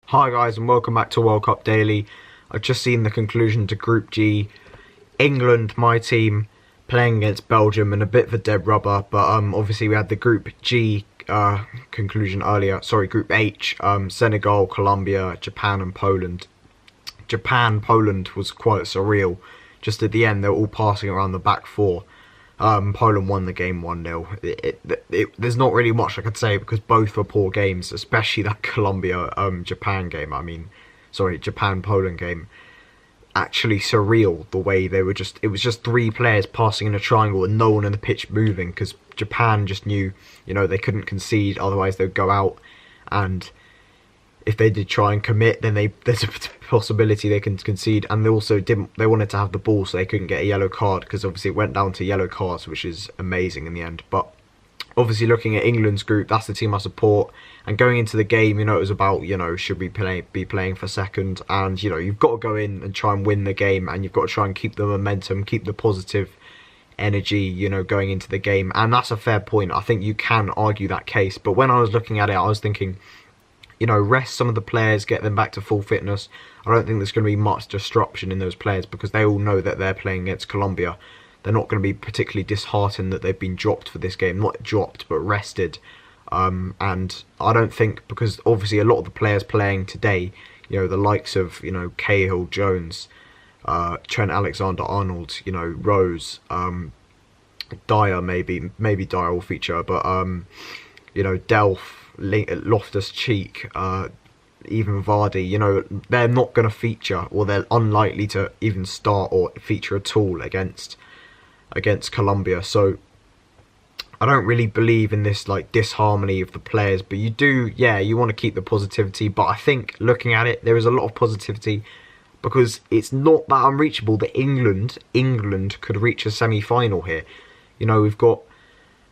Hi guys and welcome back to World Cup Daily. I've just seen the conclusion to Group G. England, my team, playing against Belgium and a bit of a dead rubber, but obviously we had the Group G conclusion earlier. Sorry, Group H, Senegal, Colombia, Japan and Poland. Japan-Poland was quite surreal. Just at the end, they were all passing around the back four. Poland won the game 1-0. There's not really much I could say because both were poor games, especially that Colombia-Japan game. Japan-Poland game. Actually surreal the way they were it was just three players passing in a triangle and no one in the pitch moving because Japan just knew, they couldn't concede, otherwise they'd go out, and if they did try and commit, then there's a possibility they can concede. And they also they wanted to have the ball so they couldn't get a yellow card, because obviously it went down to yellow cards, which is amazing in the end. But obviously looking at England's group, that's the team I support. And going into the game, it was about, should we be playing for second? And, you've got to go in and try and win the game, and you've got to try and keep the momentum, keep the positive energy, going into the game. And that's a fair point. I think you can argue that case. But when I was looking at it, I was thinking, rest some of the players, get them back to full fitness. I don't think there's going to be much disruption in those players because they all know that they're playing against Colombia. They're not going to be particularly disheartened that they've been dropped for this game. Not dropped, but rested. And I don't think, because obviously a lot of the players playing today, the likes of, Cahill, Jones, Trent Alexander-Arnold, Rose, Dyer maybe Dyer will feature, but, Delph, Loftus-Cheek, even Vardy, they're not going to feature, or they're unlikely to even start or feature at all against Colombia. So I don't really believe in this disharmony of the players, but you want to keep the positivity. But I think looking at it, there is a lot of positivity because it's not that unreachable that England could reach a semi-final here. We've got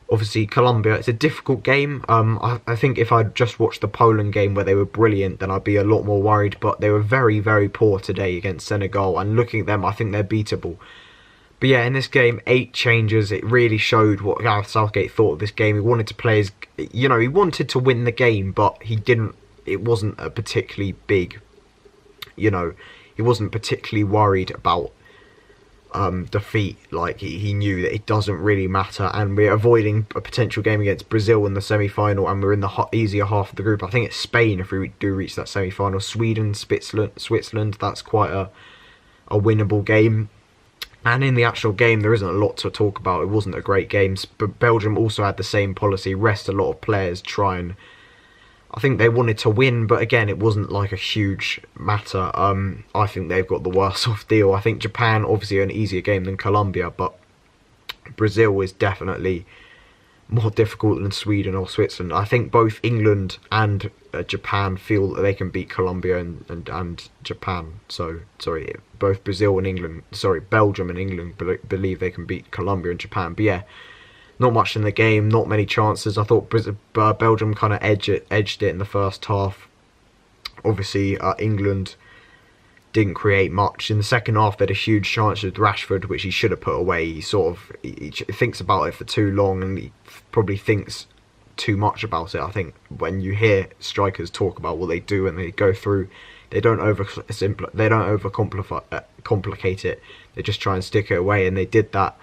obviously Colombia. It's a difficult game. I think if I'd just watched the Poland game where they were brilliant, then I'd be a lot more worried. But they were very, very poor today against Senegal. And looking at them, I think they're beatable. But yeah, in this game, 8 changes. It really showed what Gareth Southgate thought of this game. He wanted to play he wanted to win the game, but he didn't. It wasn't a particularly big, he wasn't particularly worried about defeat. He knew that it doesn't really matter, and we're avoiding a potential game against Brazil in the semi-final, and we're in the easier half of the group. I think it's Spain if we do reach that semi-final. Sweden, Switzerland, that's quite a winnable game. And in the actual game, there isn't a lot to talk about. It wasn't a great game, but Belgium also had the same policy: rest a lot of players, I think they wanted to win, but again, it wasn't like a huge matter. I think they've got the worse off deal. I think Japan, obviously, an easier game than Colombia, but Brazil is definitely more difficult than Sweden or Switzerland. I think both England and Japan feel that they can beat Colombia and Japan. So, sorry, both Belgium and England believe they can beat Colombia and Japan. But yeah, not much in the game, not many chances. I thought Belgium kind of edged it in the first half. Obviously, England didn't create much. In the second half, they had a huge chance with Rashford, which he should have put away. He thinks about it for too long, and he probably thinks too much about it. I think when you hear strikers talk about what they do and they go through, they don't overcomplicate it. They just try and stick it away, and they did that.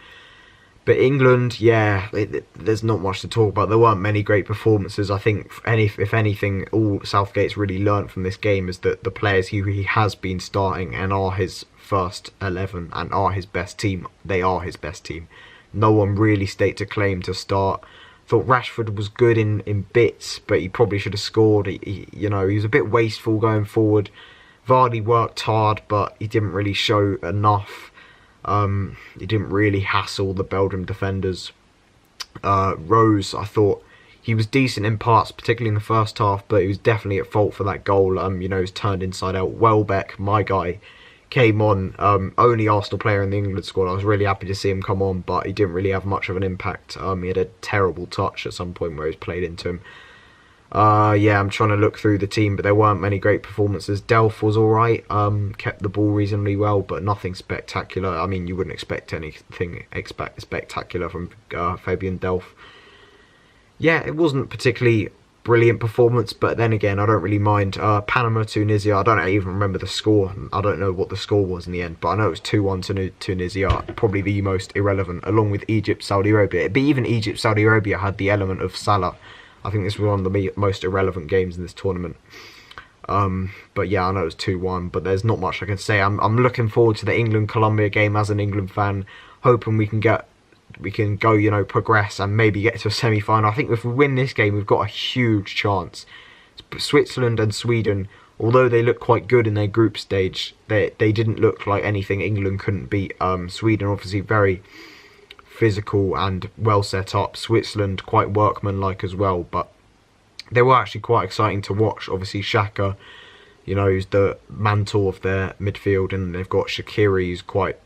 But England, there's not much to talk about. There weren't many great performances. I think, if anything, all Southgate's really learnt from this game is that the players he has been starting and are his first 11 and are his best team, they are his best team. No one really staked a claim to start. Thought Rashford was good in bits, but he probably should have scored. He was a bit wasteful going forward. Vardy worked hard, but he didn't really show enough. He didn't really hassle the Belgium defenders. Rose, I thought he was decent in parts, particularly in the first half, but he was definitely at fault for that goal. He was turned inside out. Welbeck, my guy, came on. Only Arsenal player in the England squad. I was really happy to see him come on, but he didn't really have much of an impact. He had a terrible touch at some point where he was played into him. I'm trying to look through the team, but there weren't many great performances. Delph was alright, kept the ball reasonably well, but nothing spectacular. I mean, you wouldn't expect anything spectacular from Fabian Delph. Yeah, it wasn't particularly brilliant performance, but then again, I don't really mind. Panama, Tunisia, I don't even remember the score. I don't know what the score was in the end, but I know it was 2-1 to Tunisia, probably the most irrelevant, along with Egypt, Saudi Arabia. But even Egypt, Saudi Arabia had the element of Salah. I think this was one of the most irrelevant games in this tournament. But yeah, I know it was 2-1, but there's not much I can say. I'm looking forward to the England-Colombia game as an England fan, hoping we can go, progress and maybe get to a semi-final. I think if we win this game, we've got a huge chance. Switzerland and Sweden, although they look quite good in their group stage, they didn't look like anything England couldn't beat. Sweden obviously very physical and well set up. Switzerland quite workmanlike as well, but they were actually quite exciting to watch. Obviously Xhaka, who's the mantle of their midfield, and they've got Shaqiri, who's quite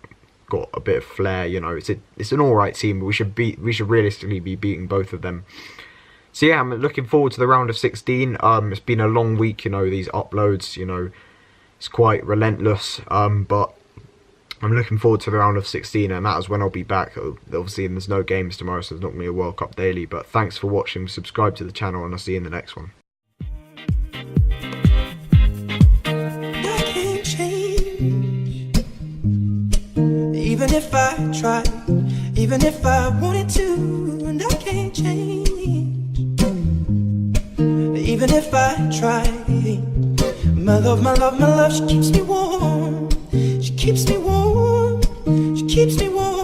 got a bit of flair. It's an alright team, but we should realistically be beating both of them. So yeah, I'm looking forward to the round of 16. It's been a long week, these uploads, it's quite relentless, but I'm looking forward to the round of 16, and that is when I'll be back. Obviously, and there's no games tomorrow, so there's not going to be a World Cup daily. But thanks for watching, subscribe to the channel, and I'll see you in the next one. I can't change, even if I tried, even if I wanted to, and I can't change, even if I tried. My love, she keeps me warm. She keeps me warm, she keeps me warm.